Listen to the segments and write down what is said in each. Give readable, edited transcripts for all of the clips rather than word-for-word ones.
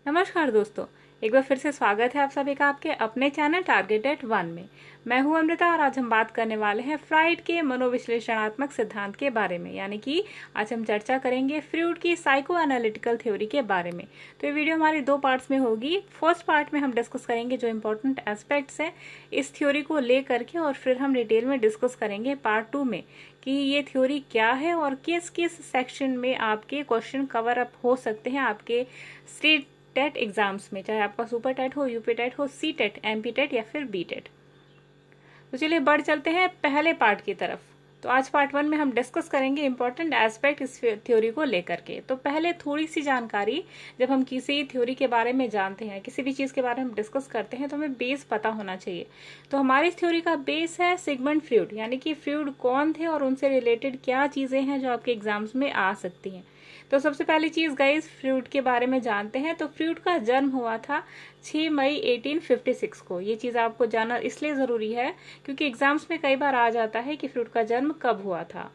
नमस्कार दोस्तों, एक बार फिर से स्वागत है आप सभी का आपके अपने चैनल टारगेटेड वन में। मैं हूं अमृता और आज हम बात करने वाले हैं फ्राइड के मनोविश्लेषणात्मक सिद्धांत के बारे में, यानी कि आज हम चर्चा करेंगे फ्रूड की साइको एनालिटिकल थ्योरी के बारे में। तो ये वीडियो हमारी दो पार्ट्स में होगी। फर्स्ट पार्ट में हम डिस्कस करेंगे जो इंपॉर्टेंट एस्पेक्ट्स हैं इस थ्योरी को ले करके, और फिर हम डिटेल में डिस्कस करेंगे पार्ट 2 में कि ये थ्योरी क्या है और किस किस सेक्शन में आपके क्वेश्चन कवर अप हो सकते हैं आपके स्टेट टेट एग्जाम्स में, चाहे आपका सुपर टेट हो, यूपी टेट हो, सी टेट, एमपी टेट या फिर बी टेट। तो चलिए बढ़ चलते हैं पहले पार्ट की तरफ। तो आज पार्ट 1 में हम डिस्कस करेंगे इंपॉर्टेंट एस्पेक्ट इस थ्योरी को लेकर के। तो पहले थोड़ी सी जानकारी, जब हम किसी थ्योरी के बारे में जानते हैं, किसी भी चीज़ के बारे में डिस्कस करते हैं, तो हमें बेस पता होना चाहिए। तो हमारी इस थ्योरी का बेस है सिगमंड फ्रॉइड, यानी कि फ्रॉइड कौन थे और उनसे रिलेटेड क्या चीज़ें हैं जो आपके एग्जाम्स में आ सकती हैं। तो सबसे पहली चीज़ गाइस, फ्रॉइड के बारे में जानते हैं। तो फ्रॉइड का जन्म हुआ था 6 मई 1856 को। ये चीज़ आपको जानना इसलिए ज़रूरी है क्योंकि एग्जाम्स में कई बार आ जाता है कि फ्रॉइड का जन्म कब हुआ था।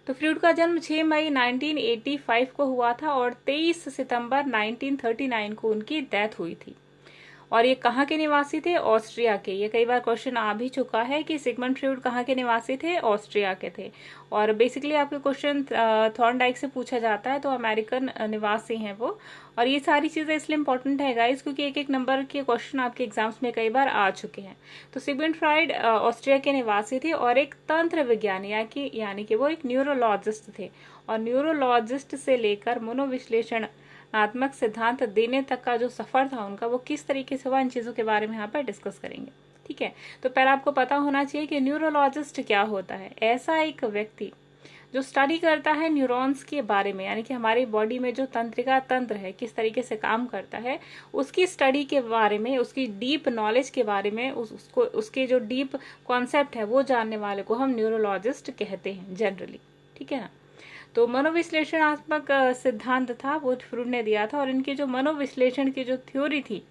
तो फ्रॉइड का जन्म 6 मई 1985 को हुआ था और 23 सितंबर 1939 को उनकी डेथ हुई थी। और ये कहाँ के निवासी थे? ऑस्ट्रिया के। ये कई बार क्वेश्चन आ भी चुका है कि सिगमंड फ्रॉइड कहाँ के निवासी थे? ऑस्ट्रिया के थे। और बेसिकली आपके क्वेश्चन थॉर्नडाइक से पूछा जाता है, तो अमेरिकन निवासी हैं वो। और ये सारी चीजें इसलिए इंपॉर्टेंट है गाइस क्योंकि एक एक नंबर के क्वेश्चन आपके एग्जाम्स में कई बार आ चुके हैं। तो सिगमंड फ्रॉइड ऑस्ट्रिया के निवासी थे और एक तंत्र विज्ञानी यानी कि वो एक न्यूरोलॉजिस्ट थे। और न्यूरोलॉजिस्ट से लेकर मनोविश्लेषण आत्मक सिद्धांत देने तक का जो सफर था उनका, वो किस तरीके से हुआ, इन चीजों के बारे में यहाँ पर डिस्कस करेंगे। ठीक है, तो पहले आपको पता होना चाहिए कि न्यूरोलॉजिस्ट क्या होता है। ऐसा एक व्यक्ति जो स्टडी करता है न्यूरॉन्स के बारे में, यानी कि हमारी बॉडी में जो तंत्रिका तंत्र है किस तरीके से काम करता है, उसकी स्टडी के बारे में, उसकी डीप नॉलेज के बारे में, उसके जो डीप कॉन्सेप्ट है वो जानने वाले को हम न्यूरोलॉजिस्ट कहते हैं जनरली। ठीक है ना। तो मनोविश्लेषणात्मक सिद्धांत था वो फ्रूड ने दिया था, और इनकी जो मनोविश्लेषण की जो थ्योरी थी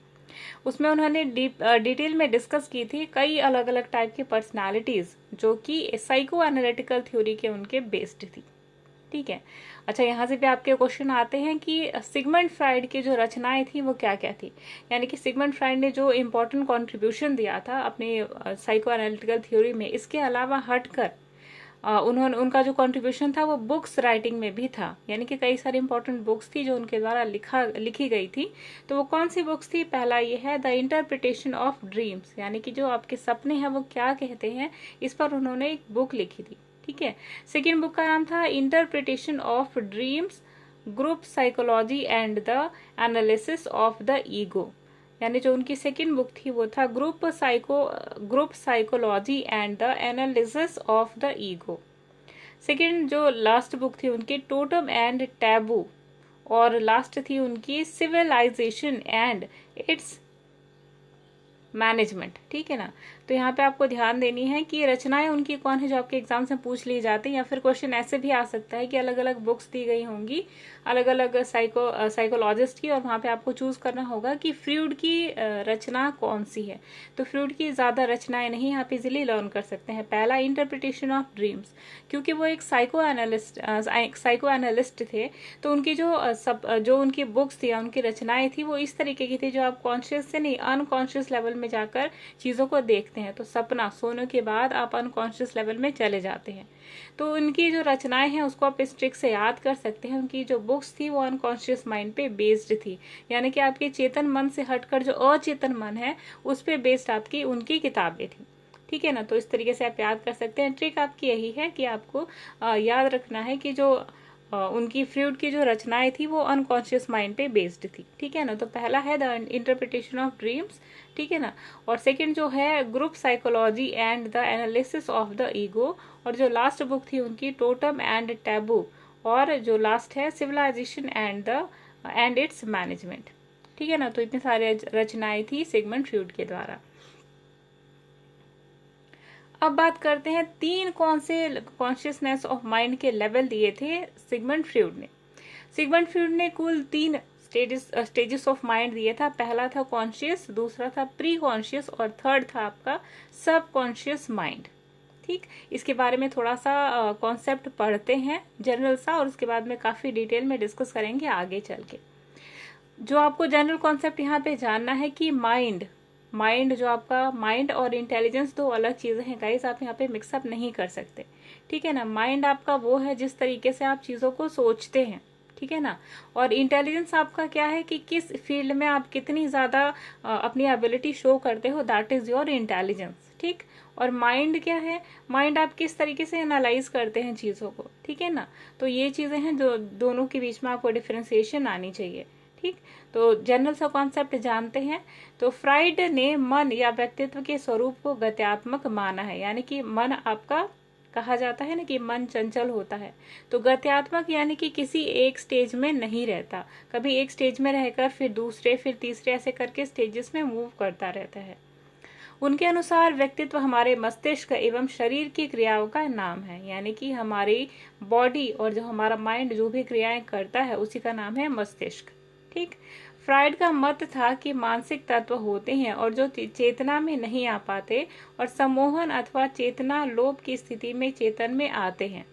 उसमें उन्होंने डिटेल में डिस्कस की थी कई अलग अलग टाइप की पर्सनालिटीज जो कि साइको एनालिटिकल थ्योरी के उनके बेस्ड थी। ठीक है। अच्छा, यहाँ से भी आपके क्वेश्चन आते हैं कि सिगमंड फ्राइड की जो रचनाएं थी वो क्या क्या थी, यानी कि सिगमंड फ्राइड ने जो इम्पोर्टेंट कंट्रीब्यूशन दिया था अपनी साइको एनालिटिकल थ्योरी में, इसके अलावा हटकर उनका जो कंट्रीब्यूशन था वो बुक्स राइटिंग में भी था, यानी कि कई सारी इंपॉर्टेंट बुक्स थी जो उनके द्वारा लिखी गई थी। तो वो कौन सी बुक्स थी? पहला ये है द इंटरप्रिटेशन ऑफ ड्रीम्स, यानी कि जो आपके सपने हैं वो क्या कहते हैं, इस पर उन्होंने एक बुक लिखी थी। ठीक है। सेकेंड बुक का नाम था interpretation of dreams, group psychology and the analysis of the ego, यानी जो उनकी सेकेंड बुक थी वो था group psychology and the analysis of the ego. Second जो लास्ट बुक थी उनकी टोटम एंड टैबू, और लास्ट थी उनकी सिविलाइजेशन एंड इट्स मैनेजमेंट। ठीक है ना। तो यहाँ पे आपको ध्यान देनी है कि रचनाएं उनकी कौन है जो आपके एग्जाम से पूछ ली जाती है, या फिर क्वेश्चन ऐसे भी आ सकता है कि अलग अलग बुक्स दी गई होंगी अलग अलग साइकोलॉजिस्ट की, और वहां पे आपको चूज करना होगा कि फ्रॉइड की रचना कौन सी है। तो फ्रॉइड की ज्यादा रचनाएं नहीं, आप इजिली लर्न कर सकते हैं। पहला इंटरप्रिटेशन ऑफ ड्रीम्स, क्योंकि वो एक साइको एनालिस्ट थे, तो उनकी जो उनकी बुक्स थी, उनकी रचनाएं थी, वो इस तरीके की थी जो आप कॉन्शियस से नहीं अनकॉन्शियस लेवल में जाकर चीजों को देखते हैं। तो सपना सोने के बाद आप अनकॉन्शियस लेवल में चले जाते हैं। तो उनकी जो रचनाएं हैं उसको आप इस ट्रिक से याद कर सकते हैं। उनकी जो बुक्स थी वो अनकॉन्शियस माइंड पे बेस्ड थी, यानी कि आपके चेतन मन से हटकर जो अचेतन मन है उस पे बेस्ड आपकी उनकी किताबें थी। ठीक है ना। तो इस तरीके से आप याद कर सकते हैं। ट्रिक आपकी यही है कि आपको याद रखना है कि जो उनकी फ्रॉइड की जो रचनाएं थी वो अनकॉन्शियस माइंड पे बेस्ड थी। ठीक है ना। तो पहला है द इंटरप्रिटेशन ऑफ ड्रीम्स, ठीक है ना। और सेकंड जो है group psychology and the analysis of the ego, और जो लास्ट बुक थी उनकी टोटम एंड टैबू, और जो लास्ट है सिविलाइजेशन एंड इट्स मैनेजमेंट। ठीक है ना। तो इतनी सारी रचनाएं थी सिगमंड फ्रॉइड के द्वारा। अब बात करते हैं तीन कौन से कॉन्शियसनेस ऑफ माइंड के लेवल दिए थे सिगमंड फ्रॉइड ने। सिगमंड फ्रॉइड ने कुल तीन स्टेजेस ऑफ माइंड दिए था। पहला था कॉन्शियस, दूसरा था प्री कॉन्शियस, और थर्ड था आपका सब कॉन्शियस माइंड। ठीक, इसके बारे में थोड़ा सा कॉन्सेप्ट पढ़ते हैं जनरल सा, और उसके बाद में काफी डिटेल में डिस्कस करेंगे आगे चल के। जो आपको जनरल कॉन्सेप्ट यहाँ पे जानना है कि माइंड माइंड जो आपका माइंड और इंटेलिजेंस दो अलग चीजें हैं गाइस, आप यहाँ पे मिक्सअप नहीं कर सकते, ठीक है ना। माइंड आपका वो है जिस तरीके से आप चीजों को सोचते हैं, ठीक है ना। और इंटेलिजेंस आपका क्या है कि किस फील्ड में आप कितनी ज्यादा अपनी एबिलिटी शो करते हो, दैट इज योर इंटेलिजेंस, ठीक। और माइंड क्या है, माइंड आप किस तरीके से एनालाइज करते हैं चीजों को, ठीक है ना। तो ये चीजें हैं जो दोनों के बीच में आपको डिफरेंशिएशन आनी चाहिए, ठीक। तो जनरल सा कॉन्सेप्ट जानते हैं। तो फ्राइड ने मन या व्यक्तित्व के स्वरूप को गत्यात्मक माना है, यानी कि मन आपका, कहा जाता है ना कि मन चंचल होता है, तो गत्यात्मक यानी कि किसी एक स्टेज में नहीं रहता, कभी एक स्टेज में रहकर फिर दूसरे फिर तीसरे ऐसे करके स्टेजेस में मूव करता रहता है। उनके अनुसार व्यक्तित्व हमारे मस्तिष्क एवं शरीर की क्रियाओं का नाम है, यानी कि हमारी बॉडी और जो हमारा माइंड जो भी क्रियाएं करता है उसी का नाम है मस्तिष्क, ठीक। फ्राइड का मत था कि मानसिक तत्व होते हैं और जो चेतना में नहीं आ पाते और सम्मोहन अथवा चेतना लोप की स्थिति में चेतन में आते हैं।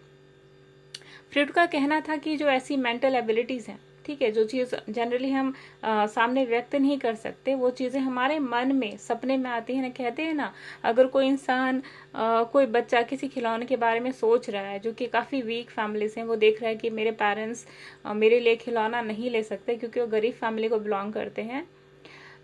फ्राइड का कहना था कि जो ऐसी मेंटल एबिलिटीज हैं, ठीक है, जो चीज जनरली हम सामने व्यक्त नहीं कर सकते, वो चीजें हमारे मन में सपने में आती है ना। कहते हैं ना, अगर कोई इंसान कोई बच्चा किसी खिलौने के बारे में सोच रहा है, जो कि काफी वीक फैमिली से, वो देख रहा है कि मेरे पेरेंट्स मेरे लिए खिलौना नहीं ले सकते क्योंकि वो गरीब फैमिली को बिलोंग करते हैं,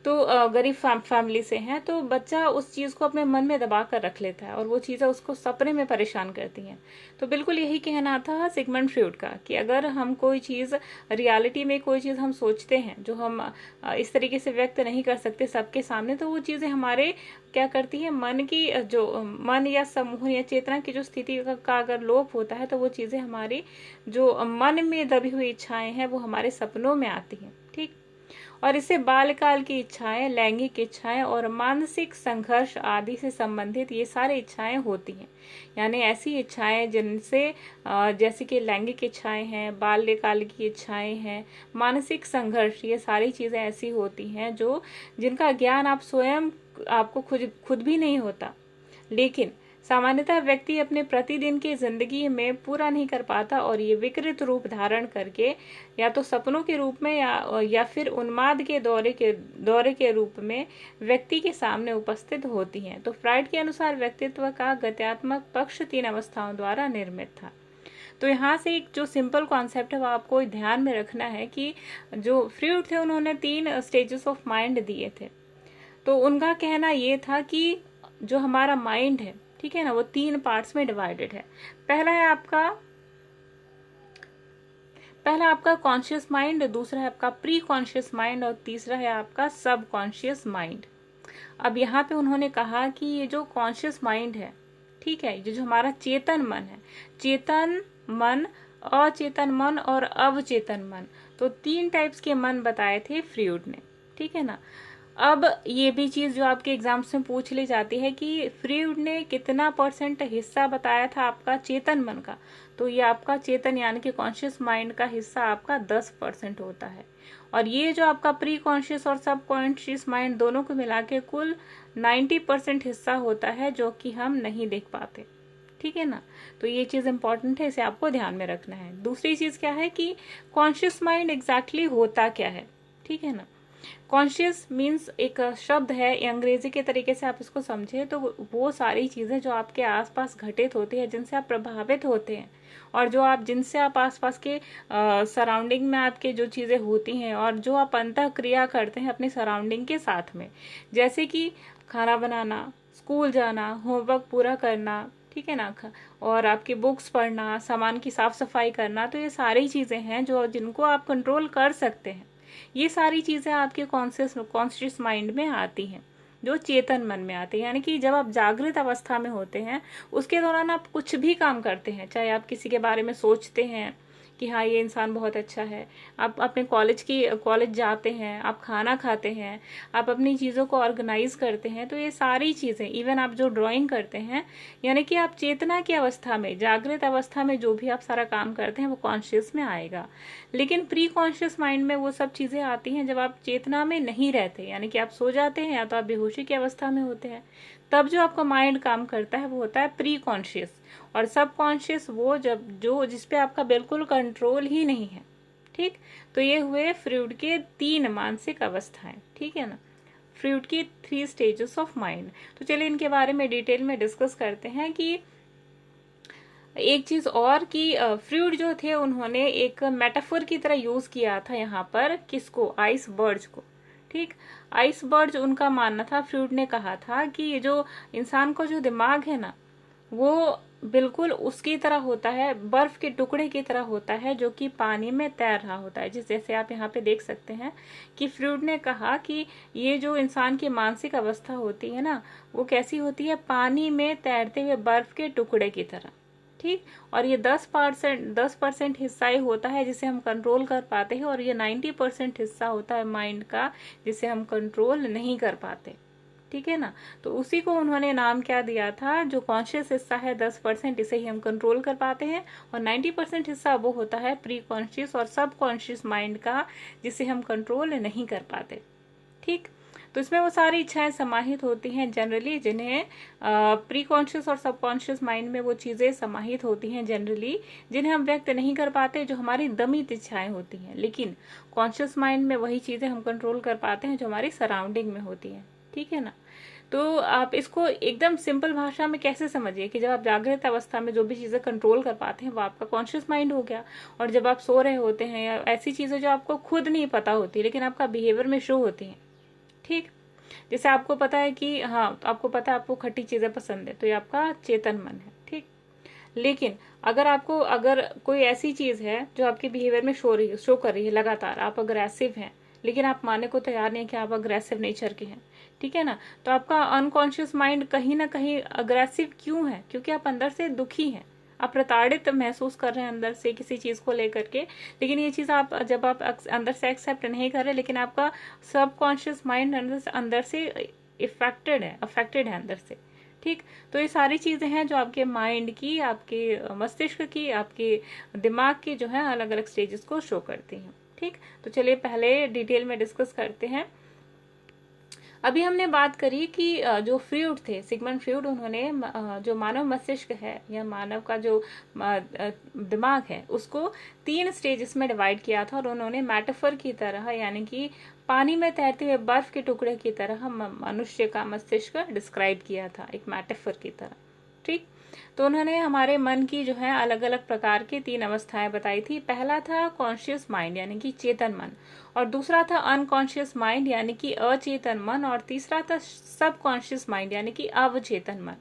तो गरीब फैमिली से हैं, तो बच्चा उस चीज को अपने मन में दबा कर रख लेता है और वो चीजें उसको सपने में परेशान करती हैं। तो बिल्कुल यही कहना था सिगमंड फ्रॉइड का कि अगर हम कोई चीज रियलिटी में कोई चीज हम सोचते हैं जो हम इस तरीके से व्यक्त नहीं कर सकते सबके सामने, तो वो चीजें हमारे क्या करती है, मन की जो मन या समूह या चेतना की जो स्थिति का अगर लोप होता है, तो वो चीजें हमारी जो मन में दबी हुई इच्छाएं हैं वो हमारे सपनों में आती हैं, ठीक। और इससे बालकाल की इच्छाएं, लैंगिक इच्छाएं और मानसिक संघर्ष आदि से संबंधित ये सारी इच्छाएं होती हैं। यानी ऐसी इच्छाएं जिनसे जैसे कि लैंगिक इच्छाएं हैं, बाल्यकाल की इच्छाएं हैं, मानसिक संघर्ष, ये सारी चीजें ऐसी होती हैं जो जिनका ज्ञान आप स्वयं आपको खुद भी नहीं होता, लेकिन सामान्यतः व्यक्ति अपने प्रतिदिन की जिंदगी में पूरा नहीं कर पाता और ये विकृत रूप धारण करके या तो सपनों के रूप में या फिर उन्माद के दौरे के रूप में व्यक्ति के सामने उपस्थित होती हैं। तो फ्राइड के अनुसार व्यक्तित्व का गत्यात्मक पक्ष 3 अवस्थाओं द्वारा निर्मित था। तो यहाँ से एक जो सिंपल कॉन्सेप्ट है वो आपको ध्यान में रखना है कि जो फ्राइड थे उन्होंने 3 स्टेजेस ऑफ माइंड दिए थे। तो उनका कहना ये था कि जो हमारा माइंड है, ठीक है ना, वो 3 पार्ट्स में डिवाइडेड है। पहला आपका कॉन्शियस माइंड, दूसरा है आपका प्री कॉन्शियस माइंड और तीसरा है आपका सब कॉन्शियस माइंड। अब यहाँ पे उन्होंने कहा कि ये जो कॉन्शियस माइंड है, ठीक है, ये जो हमारा चेतन मन है, चेतन मन, अचेतन मन और अवचेतन मन, तो 3 टाइप्स के मन बताए थे फ्राइड ने, ठीक है ना। अब ये भी चीज जो आपके एग्जाम्स में पूछ ली जाती है कि फ्राइड ने कितना % हिस्सा बताया था आपका चेतन मन का, तो ये आपका चेतन यानी कि कॉन्शियस माइंड का हिस्सा आपका 10% होता है। और ये जो आपका प्री कॉन्शियस और सब कॉन्शियस माइंड दोनों को मिला के कुल 90% हिस्सा होता है जो कि हम नहीं देख पाते, ठीक है ना। तो ये चीज इंपॉर्टेंट है, इसे आपको ध्यान में रखना है। दूसरी चीज क्या है कि कॉन्शियस माइंड एग्जैक्टली होता क्या है, ठीक है ना। कॉन्शियस मीन्स एक शब्द है, अंग्रेजी के तरीके से आप इसको समझे तो वो सारी चीजें जो आपके आसपास घटित होती है, जिनसे आप प्रभावित होते हैं और जो आप जिनसे आप आसपास के सराउंडिंग में आपके जो चीजें होती हैं और जो आप अंतः क्रिया करते हैं अपने सराउंडिंग के साथ में, जैसे कि खाना बनाना, स्कूल जाना, होमवर्क पूरा करना, ठीक है ना, और आपकी बुक्स पढ़ना, सामान की साफ सफाई करना, तो ये सारी चीजें हैं जो जिनको आप कंट्रोल कर सकते हैं। ये सारी चीजें आपके कॉन्शियस माइंड में आती हैं, जो चेतन मन में आती है। यानी कि जब आप जागृत अवस्था में होते हैं उसके दौरान आप कुछ भी काम करते हैं, चाहे आप किसी के बारे में सोचते हैं कि हाँ ये इंसान बहुत अच्छा है, आप अपने कॉलेज जाते हैं, आप खाना खाते हैं, आप अपनी चीज़ों को ऑर्गेनाइज करते हैं, तो ये सारी चीज़ें, इवन आप जो ड्राइंग करते हैं, यानी कि आप चेतना की अवस्था में, जागृत अवस्था में जो भी आप सारा काम करते हैं वो कॉन्शियस में आएगा। लेकिन प्री कॉन्शियस माइंड में वो सब चीज़ें आती हैं जब आप चेतना में नहीं रहते, यानी कि आप सो जाते हैं या तो आप बेहोशी की अवस्था में होते हैं, तब जो आपका माइंड काम करता है वो होता है प्री कॉन्शियस। और सब कॉन्शियस वो जब जो जिसपे आपका बिल्कुल कंट्रोल ही नहीं है, ठीक, तो ये हुए फ्रूड के 3 मानसिक अवस्थाएं, ठीक है ना, फ्रूड की 3 स्टेजेस ऑफ माइंड। तो चलिए इनके बारे में डिटेल में डिस्कस करते हैं कि एक चीज और कि फ्रूड जो थे उन्होंने एक मेटाफोर की तरह यूज किया था यहाँ पर, किसको, आइस बर्ड्स को। ठीक, आइस बर्ड्स उनका मानना था, फ्रूड ने कहा था कि ये जो इंसान का जो दिमाग है ना, वो बिल्कुल उसकी तरह होता है, बर्फ के टुकड़े की तरह होता है जो कि पानी में तैर रहा होता है। जिस जैसे आप यहाँ पे देख सकते हैं कि फ्रूड ने कहा कि ये जो इंसान की मानसिक अवस्था होती है ना, वो कैसी होती है, पानी में तैरते हुए बर्फ के टुकड़े की तरह। ठीक, और ये 10% हिस्सा ही होता है जिसे हम कंट्रोल कर पाते हैं, और ये 90% हिस्सा होता है माइंड का जिसे हम कंट्रोल नहीं कर पाते। ठीक है ना, तो उसी को उन्होंने नाम क्या दिया था, जो कॉन्शियस हिस्सा है 10%, इसे ही हम कंट्रोल कर पाते हैं, और 90% हिस्सा वो होता है प्री कॉन्शियस और सब कॉन्शियस माइंड का, जिसे हम कंट्रोल नहीं कर पाते। ठीक, तो इसमें वो सारी इच्छाएं समाहित होती हैं जनरली, जिन्हें प्री कॉन्शियस और सब कॉन्शियस माइंड में वो चीजें समाहित होती हैं जनरली, जिन्हें हम व्यक्त नहीं कर पाते, जो हमारी दमित इच्छाएं होती हैं। लेकिन कॉन्शियस माइंड में वही चीजें हम कंट्रोल कर पाते हैं जो हमारी सराउंडिंग में होती हैं। ठीक है ना, तो आप इसको एकदम सिंपल भाषा में कैसे समझिए कि जब आप जागृत अवस्था में जो भी चीजें कंट्रोल कर पाते हैं वो आपका कॉन्शियस माइंड हो गया, और जब आप सो रहे होते हैं या ऐसी चीजें जो आपको खुद नहीं पता होती लेकिन आपका बिहेवियर में शो होती हैं। ठीक, जैसे आपको पता है कि हाँ, आपको पता है आपको खट्टी चीजें पसंद है, तो ये आपका चेतन मन है। ठीक, लेकिन अगर कोई ऐसी चीज है जो आपके बिहेवियर में शो कर रही है लगातार, आप अग्रेसिव हैं, लेकिन आप मानने को तैयार नहीं कि आप अग्रेसिव नेचर के हैं। ठीक है ना, तो आपका अनकॉन्शियस माइंड कहीं ना कहीं अग्रेसिव क्यों है, क्योंकि आप अंदर से दुखी हैं, आप प्रताड़ित महसूस कर रहे हैं अंदर से किसी चीज को लेकर के। लेकिन ये चीज आप जब आप अंदर से एक्सेप्ट नहीं कर रहे, लेकिन आपका सब कॉन्शियस माइंड अंदर से अफेक्टेड है अंदर से। ठीक, तो ये सारी चीजें हैं जो आपके माइंड की, आपके मस्तिष्क की, आपके दिमाग की जो है अलग अलग स्टेजेस को शो करती हैं। ठीक, तो चलिए पहले डिटेल में डिस्कस करते हैं। अभी हमने बात करी कि जो फ्रूड थे, सिगमंड फ्रूड, उन्होंने जो मानव मस्तिष्क है या मानव का जो दिमाग है उसको 3 स्टेजेस में डिवाइड किया था, और उन्होंने मेटाफर की तरह, यानी कि पानी में तैरते हुए बर्फ के टुकड़े की तरह मनुष्य का मस्तिष्क डिस्क्राइब किया था, एक मेटाफर की तरह। ठीक, तो उन्होंने हमारे मन की जो है अलग अलग प्रकार की 3 अवस्थाएं बताई थी। पहला था कॉन्शियस माइंड यानी कि चेतन मन, और दूसरा था अनकॉन्शियस माइंड यानी कि अचेतन मन, और तीसरा था सब कॉन्शियस माइंड यानी कि अवचेतन मन।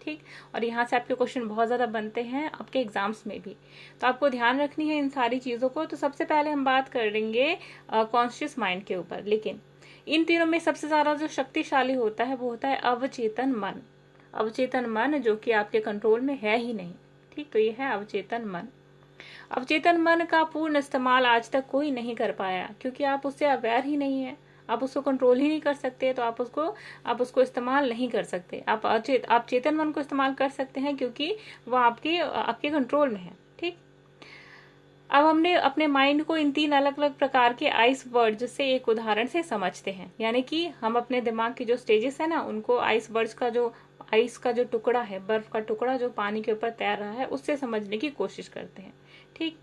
ठीक, और यहाँ से आपके क्वेश्चन बहुत ज्यादा बनते हैं आपके एग्जाम्स में भी, तो आपको ध्यान रखनी है इन सारी चीजों को। तो सबसे पहले हम बात करेंगे कॉन्शियस माइंड के ऊपर, लेकिन इन तीनों में सबसे ज्यादा जो शक्तिशाली होता है वो होता है अवचेतन मन। अवचेतन मन जो कि आपके कंट्रोल में है ही नहीं। ठीक, तो ये है अवचेतन मन। अवचेतन मन का पूर्ण इस्तेमाल आज तक कोई नहीं कर पाया, क्योंकि आप उससे अवेयर ही नहीं है, आप उसको कंट्रोल ही नहीं कर सकते, तो आप उसको इस्तेमाल नहीं कर सकते। आप चेतन मन को इस्तेमाल कर सकते हैं क्योंकि वो आपके कंट्रोल में है। ठीक, अब हमने अपने माइंड को इन 3 अलग अलग प्रकार के आइस बर्ड्स से एक उदाहरण से समझते हैं, यानी कि हम अपने दिमाग की जो स्टेजेस है ना, उनको आइस बर्ड्स का जो आइस का जो टुकड़ा है, बर्फ का टुकड़ा जो पानी के ऊपर तैर रहा है, उससे समझने की कोशिश करते हैं। ठीक,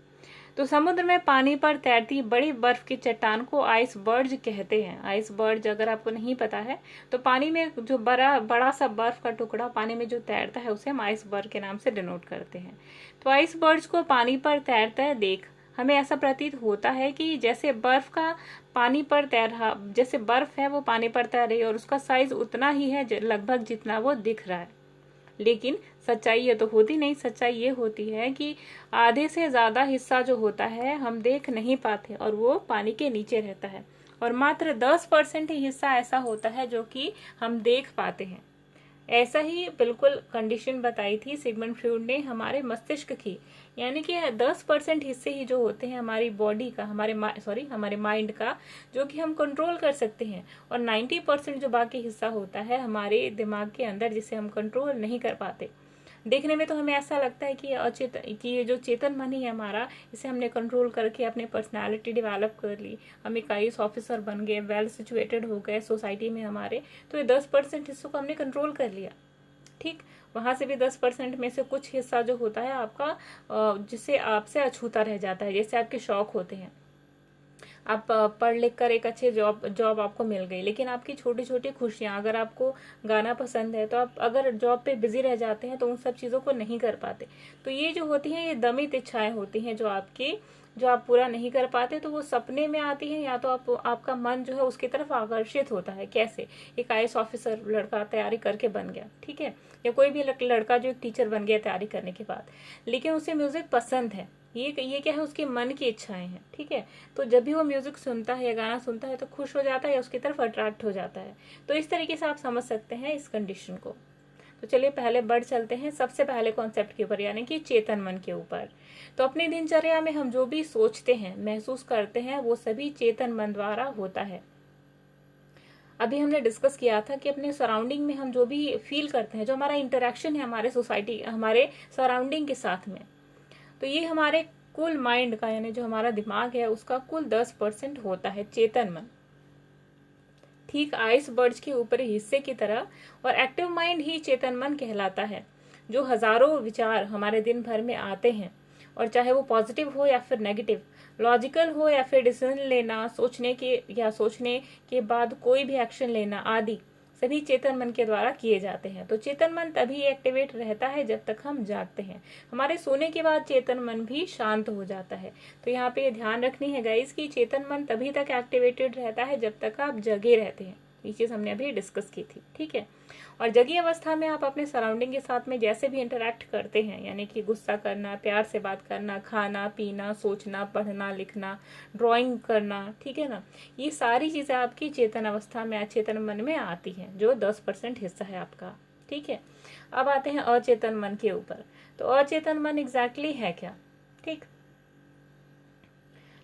तो समुद्र में पानी पर तैरती बड़ी बर्फ की चट्टान को आइस बर्ड्स कहते हैं। आइस बर्ड्स अगर आपको नहीं पता है तो पानी में जो बड़ा सा बर्फ का टुकड़ा पानी में जो तैरता है उसे हम आइस बर्ड के नाम से डिनोट करते हैं। तो आइस बर्ड्स को पानी पर तैरता है देख हमें ऐसा प्रतीत होता है कि जैसे बर्फ का पानी पर तैर रहा, जैसे बर्फ है वो पानी पर तैर रही है और उसका साइज उतना ही है लगभग जितना वो दिख रहा है। लेकिन सच्चाई ये तो होती नहीं, सच्चाई ये होती है कि आधे से ज्यादा हिस्सा जो होता है हम देख नहीं पाते और वो पानी के नीचे रहता है, और मात्र 10% ही हिस्सा ऐसा होता है जो कि हम देख पाते हैं। ऐसा ही बिल्कुल कंडीशन बताई थी सिगमंड फ्रूड ने हमारे मस्तिष्क की, यानी कि 10% हिस्से ही जो होते हैं हमारी बॉडी का, हमारे माइंड का, जो कि हम कंट्रोल कर सकते हैं, और 90% जो बाकी हिस्सा होता है हमारे दिमाग के अंदर जिसे हम कंट्रोल नहीं कर पाते। देखने में तो हमें ऐसा लगता है कि ये जो चेतन मन ही है हमारा, इसे हमने कंट्रोल करके अपनी पर्सनालिटी डेवलप कर ली, हम एक आईएएस ऑफिसर बन गए, वेल सिचुएटेड हो गए सोसाइटी में हमारे, तो ये 10% हिस्सों को हमने कंट्रोल कर लिया। ठीक, वहां से भी 10% में से कुछ हिस्सा जो होता है आपका, जिससे आपसे अछूता रह जाता है, जैसे आपके शौक होते हैं। आप पढ़ लिख कर एक अच्छे जॉब आपको मिल गई, लेकिन आपकी छोटी छोटी खुशियां, अगर आपको गाना पसंद है तो आप अगर जॉब पे बिजी रह जाते हैं तो उन सब चीजों को नहीं कर पाते। तो ये जो होती हैं ये दमित इच्छाएं होती हैं जो आप पूरा नहीं कर पाते, तो वो सपने में आती है, या तो आपका मन जो है उसकी तरफ आकर्षित होता है। कैसे? एक आईएएस ऑफिसर लड़का तैयारी करके बन गया, ठीक है, या कोई भी लड़का जो एक टीचर बन गया तैयारी करने के बाद, लेकिन उसे म्यूजिक पसंद है। ये क्या है? उसके मन की इच्छाएं हैं, ठीक है। तो जब भी वो म्यूजिक सुनता है या गाना सुनता है तो खुश हो जाता है या उसकी तरफ अट्रैक्ट हो जाता है। तो इस तरीके से आप समझ सकते हैं इस कंडीशन को। तो चलिए पहले बढ़ चलते हैं सबसे पहले कॉन्सेप्ट के ऊपर, यानी कि चेतन मन के ऊपर। तो अपनी दिनचर्या में हम जो भी सोचते हैं, महसूस करते हैं, वो सभी चेतन मन द्वारा होता है। अभी हमने डिस्कस किया था कि अपने सराउंडिंग में हम जो भी फील करते हैं, जो हमारा इंटरेक्शन है हमारे सोसाइटी, हमारे सराउंडिंग के साथ में, तो ये हमारे कुल माइंड का, यानी जो हमारा दिमाग है उसका कुल 10% होता है चेतन मन, ठीक आइसबर्ग के ऊपरी हिस्से की तरह। और एक्टिव माइंड ही चेतन मन कहलाता है, जो हजारों विचार हमारे दिन भर में आते हैं, और चाहे वो पॉजिटिव हो या फिर नेगेटिव, लॉजिकल हो या फिर डिसीजन लेना, सोचने के बाद कोई भी एक्शन लेना आदि, सभी चेतन मन के द्वारा किए जाते हैं। तो चेतन मन तभी एक्टिवेट रहता है जब तक हम जागते हैं। हमारे सोने के बाद चेतन मन भी शांत हो जाता है। तो यहाँ पे ध्यान रखनी है गाइस कि चेतन मन तभी तक एक्टिवेटेड रहता है जब तक आप जगे रहते हैं। ये चीज हमने अभी डिस्कस की थी, ठीक है। और जगी अवस्था में आप अपने सराउंडिंग के साथ में जैसे भी इंटरेक्ट करते हैं, यानी कि गुस्सा करना, प्यार से बात करना, खाना पीना, सोचना, पढ़ना, लिखना, ड्राइंग करना, ठीक है ना, ये सारी चीजें आपकी चेतन अवस्था में, अचेतन मन में आती हैं, जो 10% हिस्सा है आपका, ठीक है। अब आते हैं अचेतन मन के ऊपर। तो अचेतन मन एग्जैक्टली है क्या? ठीक,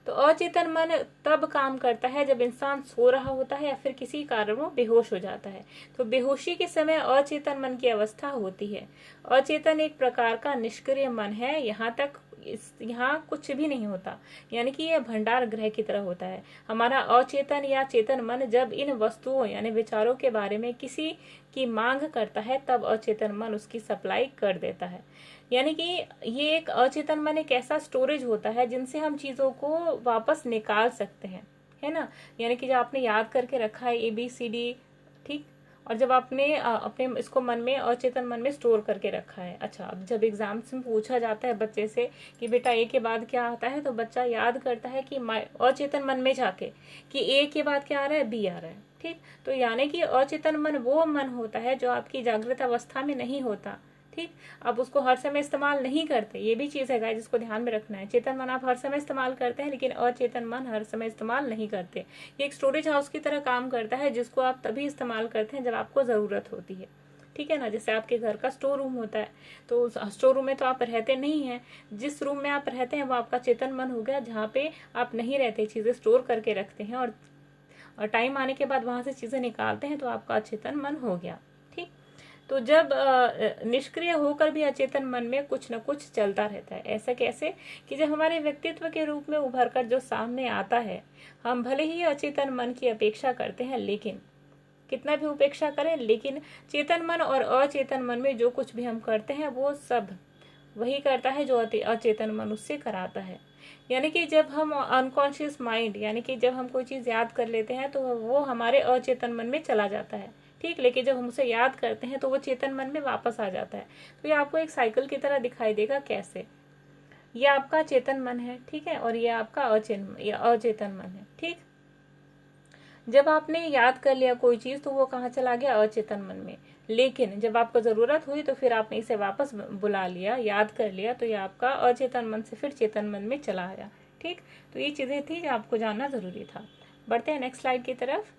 तो अचेतन मन तब काम करता है जब इंसान सो रहा होता है या फिर किसी कारणों बेहोश हो जाता है। तो बेहोशी के समय अचेतन मन की अवस्था होती है। अचेतन एक प्रकार का निष्क्रिय मन है, यहाँ कुछ भी नहीं होता, यानी कि यह भंडार गृह की तरह होता है। हमारा अचेतन या चेतन मन जब इन वस्तुओं यानी विचारों के बारे में किसी की मांग करता है, तब अचेतन मन उसकी सप्लाई कर देता है। यानी कि ये एक अचेतन मन एक ऐसा स्टोरेज होता है जिनसे हम चीजों को वापस निकाल सकते हैं, है ना। यानी कि जब आपने याद करके रखा है ABCD, ठीक, और जब आपने अपने इसको मन में, अचेतन मन में स्टोर करके रखा है। अच्छा, अब जब एग्जाम्स में पूछा जाता है बच्चे से कि बेटा A के बाद क्या आता है, तो बच्चा याद करता है कि अचेतन मन में जाके कि A के बाद क्या आ रहा है, B आ रहा है, ठीक। तो यानी कि अचेतन मन वो मन होता है जो आपकी जागृत अवस्था में नहीं होता, ठीक। आप उसको हर समय इस्तेमाल नहीं करते, ये भी चीज है गाइस जिसको ध्यान में रखना है। चेतन मन आप हर समय इस्तेमाल करते हैं, लेकिन अचेतन मन हर समय इस्तेमाल नहीं करते। ये एक स्टोरेज हाउस की तरह काम करता है, जिसको आप तभी इस्तेमाल करते हैं जब आपको जरूरत होती है, ठीक है ना। जैसे आपके घर का स्टोर रूम होता है, तो स्टोर रूम में तो आप रहते नहीं है, जिस रूम में आप रहते हैं वो आपका चेतन मन हो गया, जहाँ पे आप नहीं रहते, चीजें स्टोर करके रखते हैं, और टाइम आने के बाद वहां से चीजें निकालते हैं, तो आपका अचेतन मन हो गया, ठीक। तो जब निष्क्रिय होकर भी अचेतन मन में कुछ न कुछ चलता रहता है। ऐसा कैसे? कि जब हमारे व्यक्तित्व के रूप में उभर कर जो सामने आता है, हम भले ही अचेतन मन की अपेक्षा करते हैं, लेकिन कितना भी उपेक्षा करें, लेकिन चेतन मन और अचेतन मन में जो कुछ भी हम करते हैं वो सब वही करता है जो अचेतन मन उससे कराता है। यानी कि जब हम अनकॉन्शियस माइंड, यानी कि जब हम कोई चीज याद कर लेते हैं तो वो हमारे अचेतन मन में चला जाता है, ठीक। लेकिन जब हम उसे याद करते हैं तो वो चेतन मन में वापस आ जाता है। तो ये आपको एक साइकिल की तरह दिखाई देगा। कैसे? ये आपका चेतन मन है, ठीक है, और ये आपका अचेतन मन है, ठीक। जब आपने याद कर लिया कोई चीज तो वो कहाँ चला गया? अचेतन मन में। लेकिन जब आपको जरूरत हुई तो फिर आपने इसे वापस बुला लिया, याद कर लिया, तो ये आपका अचेतन मन से फिर चेतन मन में चला आया, ठीक। तो ये चीजें थी जो आपको जानना जरूरी था। बढ़ते हैं नेक्स्ट स्लाइड की तरफ।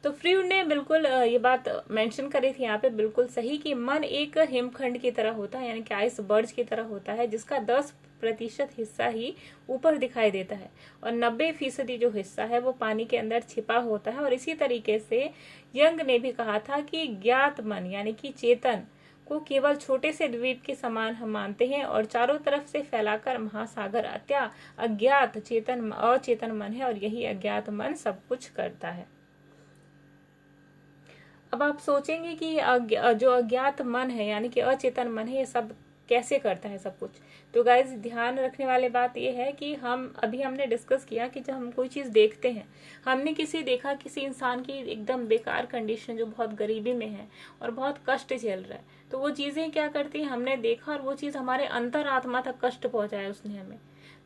तो फ्रीड ने बिल्कुल ये बात मेंशन करी थी यहाँ पे, बिल्कुल सही, कि मन एक हिमखंड की तरह होता है, यानी कि आइसबर्ग की तरह होता है, जिसका 10% हिस्सा ही ऊपर दिखाई देता है, और 90% जो हिस्सा है वो पानी के अंदर छिपा होता है। और इसी तरीके से यंग ने भी कहा था कि ज्ञात मन यानी कि चेतन को केवल छोटे से द्वीप के समान हम मानते हैं, और चारों तरफ से फैलाकर महासागर अज्ञात अचेतन मन है, और यही अज्ञात मन सब कुछ करता है। अब आप सोचेंगे कि जो अज्ञात मन है यानी कि अचेतन मन है, ये सब कैसे करता है सब कुछ। तो गाइज ध्यान रखने वाली बात ये है कि हमने डिस्कस किया कि जब हम कोई चीज देखते हैं, हमने देखा किसी इंसान की एकदम बेकार कंडीशन, जो बहुत गरीबी में है और बहुत कष्ट झेल रहा है, तो वो चीजें क्या करती है, हमने देखा और वो चीज हमारे अंतरात्मा तक कष्ट पहुंचाया उसने हमें।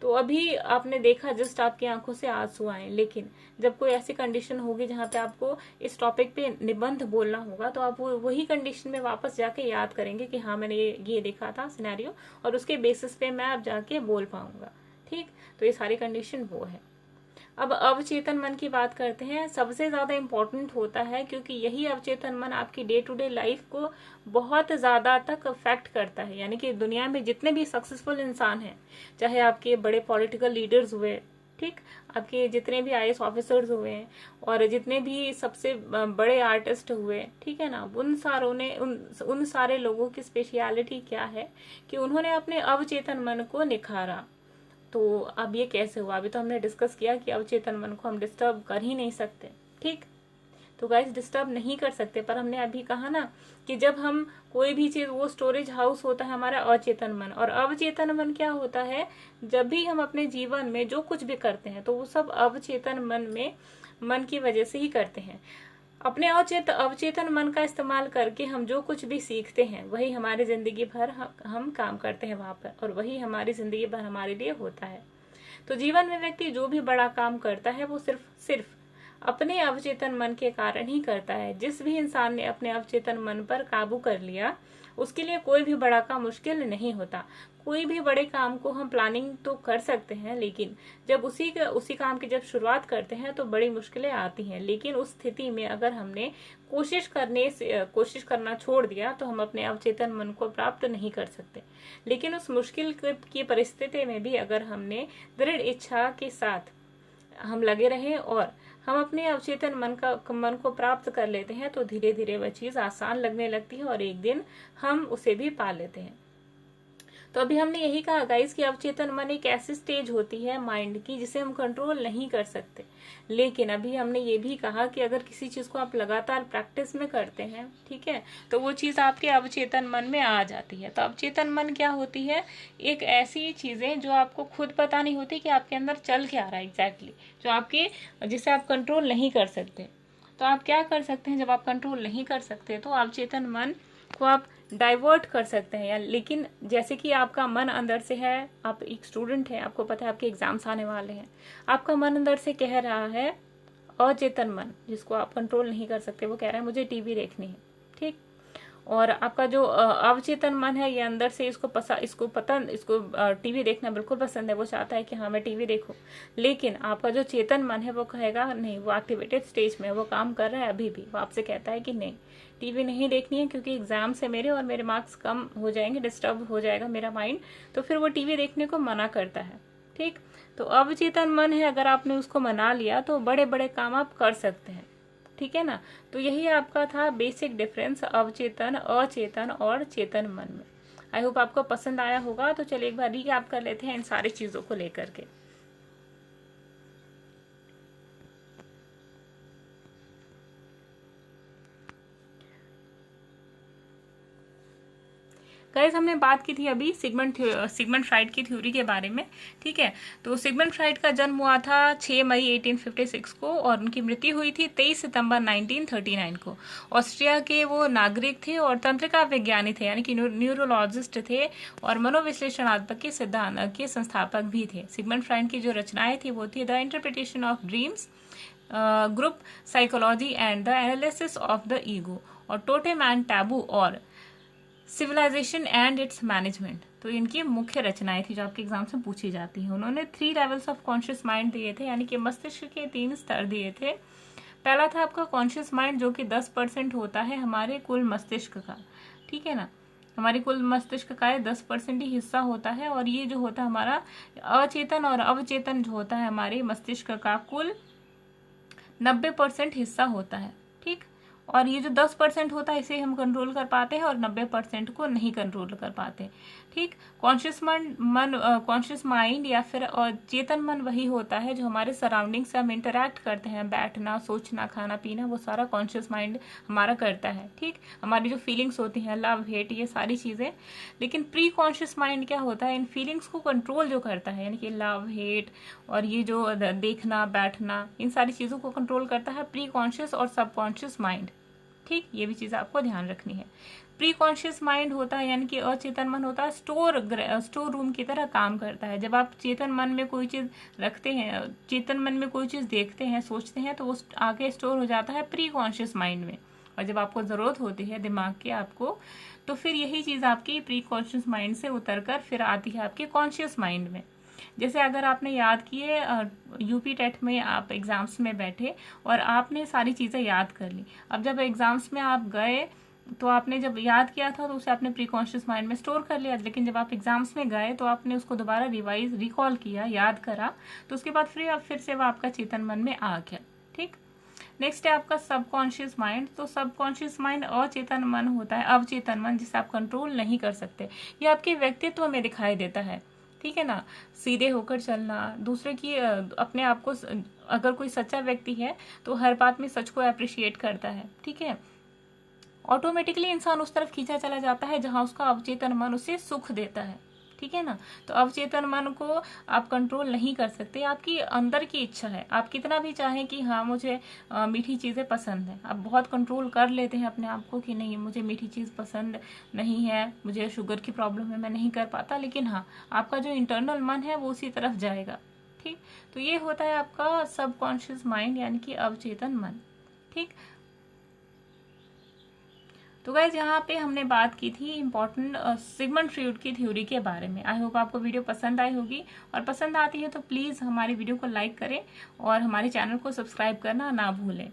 तो अभी आपने देखा जस्ट आपकी आंखों से आंसू आए, लेकिन जब कोई ऐसी कंडीशन होगी जहां पे आपको इस टॉपिक पे निबंध बोलना होगा, तो आप वही कंडीशन में वापस जाके याद करेंगे कि हाँ मैंने ये देखा था सिनेरियो, और उसके बेसिस पे मैं अब जाके बोल पाऊंगा। ठीक, तो ये सारी कंडीशन वो है। अब अवचेतन मन की बात करते हैं। सबसे ज्यादा इम्पोर्टेंट होता है, क्योंकि यही अवचेतन मन आपकी डे टू डे लाइफ को बहुत ज्यादा तक अफेक्ट करता है। यानी कि दुनिया में जितने भी सक्सेसफुल इंसान हैं, चाहे आपके बड़े पॉलिटिकल लीडर्स हुए, ठीक, आपके जितने भी आईएएस ऑफिसर्स हुए हैं, और जितने भी सबसे बड़े आर्टिस्ट हुए, ठीक है ना, उन सारों ने उन सारे लोगों की स्पेशलिटी क्या है कि उन्होंने अपने अवचेतन मन को निखारा। तो अब ये कैसे हुआ, अभी तो हमने डिस्कस किया कि अवचेतन मन को हम डिस्टर्ब कर ही नहीं सकते। ठीक, तो गाइस डिस्टर्ब नहीं कर सकते, पर हमने अभी कहा ना कि जब हम कोई भी चीज, वो स्टोरेज हाउस होता है हमारा अवचेतन मन। और अवचेतन मन क्या होता है, जब भी हम अपने जीवन में जो कुछ भी करते हैं तो वो सब अवचेतन मन की वजह से ही करते हैं। अपने अवचेतन मन का इस्तेमाल करके हम जो कुछ भी सीखते हैं, वही हमारी जिंदगी भर हम काम करते हैं वहां पर, और वही हमारी जिंदगी भर हमारे लिए होता है। तो जीवन में व्यक्ति जो भी बड़ा काम करता है, वो सिर्फ अपने अवचेतन मन के कारण ही करता है। जिस भी इंसान ने अपने अवचेतन मन पर काबू कर लिया, उसके लिए कोई भी बड़ा काम मुश्किल नहीं होता। कोई भी बड़े काम को हम प्लानिंग तो कर सकते हैं, लेकिन जब उसी काम की जब शुरुआत करते हैं तो बड़ी मुश्किलें आती हैं। लेकिन उस स्थिति में अगर हमने कोशिश करना छोड़ दिया, तो हम अपने अवचेतन मन को प्राप्त नहीं कर सकते। लेकिन उस मुश्किल की परिस्थिति में भी अगर हमने दृढ़ इच्छा के साथ हम लगे रहे और हम अपने अवचेतन मन को प्राप्त कर लेते हैं, तो धीरे धीरे वह चीज आसान लगने लगती है और एक दिन हम उसे भी पा लेते हैं। तो अभी हमने यही कहा गाइस कि अवचेतन मन एक ऐसी स्टेज होती है माइंड की जिसे हम कंट्रोल नहीं कर सकते। लेकिन अभी हमने ये भी कहा कि अगर किसी चीज को आप लगातार प्रैक्टिस में करते हैं, ठीक है, तो वो चीज आपके अवचेतन मन में आ जाती है। तो अवचेतन मन क्या होती है, एक ऐसी चीजें जो आपको खुद पता नहीं होती कि आपके अंदर चल क्या रहा है एग्जैक्टली, जिसे आप कंट्रोल नहीं कर सकते। तो आप क्या कर सकते हैं, जब आप कंट्रोल नहीं कर सकते तो अवचेतन मन को आप डाइवर्ट कर सकते हैं। लेकिन जैसे कि आपका मन अंदर से है, आप एक स्टूडेंट हैं, आपको पता है आपके एग्जाम्स आने वाले हैं, आपका मन अंदर से कह रहा है, अचेतन मन जिसको आप कंट्रोल नहीं कर सकते, वो कह रहा है मुझे टीवी देखनी है, ठीक, और आपका जो अवचेतन मन है, ये अंदर से इसको टीवी देखना बिल्कुल पसंद है, वो चाहता है कि हाँ मैं टीवी देखूं। लेकिन आपका जो चेतन मन है वो कहेगा नहीं, वो एक्टिवेटेड स्टेज में, वो काम कर रहा है अभी भी, वो आपसे कहता है कि नहीं टीवी नहीं देखनी है, क्योंकि एग्जाम से मेरे और मेरे मार्क्स कम हो जाएंगे, डिस्टर्ब हो जाएगा मेरा माइंड, तो फिर वो टीवी देखने को मना करता है। ठीक, तो अवचेतन मन है, अगर आपने उसको मना लिया तो बड़े बड़े काम आप कर सकते हैं। ठीक है ना, तो यही आपका था बेसिक डिफरेंस अवचेतन, अचेतन और चेतन मन में। आई होप आपको पसंद आया होगा। तो चलिए एक बार रिकैप कर लेते हैं इन सारी चीजों को लेकर के। गाइस हमने बात की थी अभी सिगमंड फ्राइड की थ्योरी के बारे में। ठीक है, तो सिगमंड फ्राइड का जन्म हुआ था 6 मई 1856 को और उनकी मृत्यु हुई थी 23 सितंबर 1939 को। ऑस्ट्रिया के वो नागरिक थे और तंत्रिका विज्ञानी थे, यानी कि न्यूरोलॉजिस्ट थे और मनोविश्लेषणात्मक के सिद्धांत के संस्थापक भी थे। सिगमंड फ्राइड की जो रचनाएं थी वो थी the interpretation of dreams, group psychology and the analysis of the ego, और टोटेम एंड टैबू और सिविलाइजेशन एंड इट्स मैनेजमेंट। तो इनकी मुख्य रचनाएं थी जो आपके एग्जाम से पूछी जाती हैं। उन्होंने 3 लेवल्स ऑफ कॉन्शियस माइंड दिए थे, यानी कि मस्तिष्क के 3 स्तर दिए थे। पहला था आपका कॉन्शियस माइंड, जो कि 10% होता है हमारे कुल मस्तिष्क का। ठीक है ना, हमारी कुल मस्तिष्क का 10% ही हिस्सा होता है, और ये जो होता है हमारा अचेतन और अवचेतन जो होता है हमारे मस्तिष्क का कुल 90% हिस्सा होता है। ठीक, और ये जो 10% होता है इसे हम कंट्रोल कर पाते हैं और 90% को नहीं कंट्रोल कर पाते। ठीक। कॉन्शियस माइंड या फिर चेतन मन वही होता है जो हमारे सराउंडिंग से हम इंटरेक्ट करते हैं, बैठना, सोचना, खाना पीना, वो सारा कॉन्शियस माइंड हमारा करता है। ठीक। हमारी जो फीलिंग्स होती हैं, लव, हेट, ये सारी चीजें। लेकिन प्री कॉन्शियस माइंड क्या होता है, इन फीलिंग्स को कंट्रोल जो करता है, यानी कि लव, हेट और ये जो देखना, बैठना, इन सारी चीजों को कंट्रोल करता है प्री कॉन्शियस और सबकॉन्शियस माइंड। ठीक। ये भी चीज आपको ध्यान रखनी है। प्री कॉन्शियस माइंड होता है यानी कि अचेतन मन होता है, स्टोर रूम की तरह काम करता है। जब आप चेतन मन में कोई चीज रखते हैं, चेतन मन में कोई चीज देखते हैं, सोचते हैं, तो वो आगे स्टोर हो जाता है प्री कॉन्शियस माइंड में। और जब आपको जरूरत होती है दिमाग की आपको, तो फिर यही चीज आपकी प्री कॉन्शियस माइंड से उतरकर फिर आती है आपके कॉन्शियस माइंड में। जैसे अगर आपने याद किए, यूपी टेट में आप एग्जाम्स में बैठे और आपने सारी चीजें याद कर ली। अब जब एग्जाम्स में आप गए तो आपने जब याद किया था तो उसे आपने प्री कॉन्शियस माइंड में स्टोर कर लिया, लेकिन जब आप एग्जाम्स में गए तो आपने उसको दोबारा रिकॉल किया, याद करा, तो उसके बाद फिर से वो आपका चेतन मन में आ गया। ठीक। नेक्स्ट है आपका सबकॉन्शियस माइंड। तो सबकॉन्शियस माइंड अचेतन मन होता है, अवचेतन मन, जिसे आप कंट्रोल नहीं कर सकते। ये आपके व्यक्तित्व में दिखाई देता है। ठीक है ना। सीधे होकर चलना, दूसरे की अपने आप को, अगर कोई सच्चा व्यक्ति है तो हर बात में सच को अप्रिशिएट करता है। ठीक है। ऑटोमेटिकली इंसान उस तरफ खींचा चला जाता है जहां उसका अवचेतन मन उसे सुख देता है। ठीक है ना। तो अवचेतन मन को आप कंट्रोल नहीं कर सकते, आपकी अंदर की इच्छा है। आप कितना भी चाहें कि हाँ मुझे मीठी चीजें पसंद है, आप बहुत कंट्रोल कर लेते हैं अपने आप को कि नहीं मुझे मीठी चीज पसंद नहीं है, मुझे शुगर की प्रॉब्लम है, मैं नहीं कर पाता, लेकिन हाँ आपका जो इंटरनल मन है वो उसी तरफ जाएगा। ठीक। तो ये होता है आपका सबकॉन्शियस माइंड यानी कि अवचेतन मन। ठीक। तो गाइज यहाँ पे हमने बात की थी इम्पोर्टेंट सिगमंड फ्रॉइड की थ्योरी के बारे में। आई होप आपको वीडियो पसंद आई होगी, और पसंद आती है तो प्लीज़ हमारी वीडियो को लाइक करें और हमारे चैनल को सब्सक्राइब करना ना भूलें,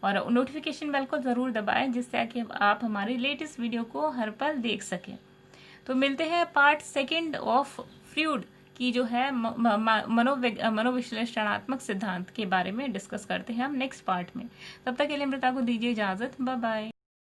और नोटिफिकेशन बेल को ज़रूर दबाएं जिससे कि आप हमारी लेटेस्ट वीडियो को हर पल देख सकें। तो मिलते हैं पार्ट 2 ऑफ फ्रॉइड की जो है मनोविश्लेषणात्मक सिद्धांत के बारे में डिस्कस करते हैं हम नेक्स्ट पार्ट में। तब तक के लिए अमृता को दीजिए इजाजत। Bye bye.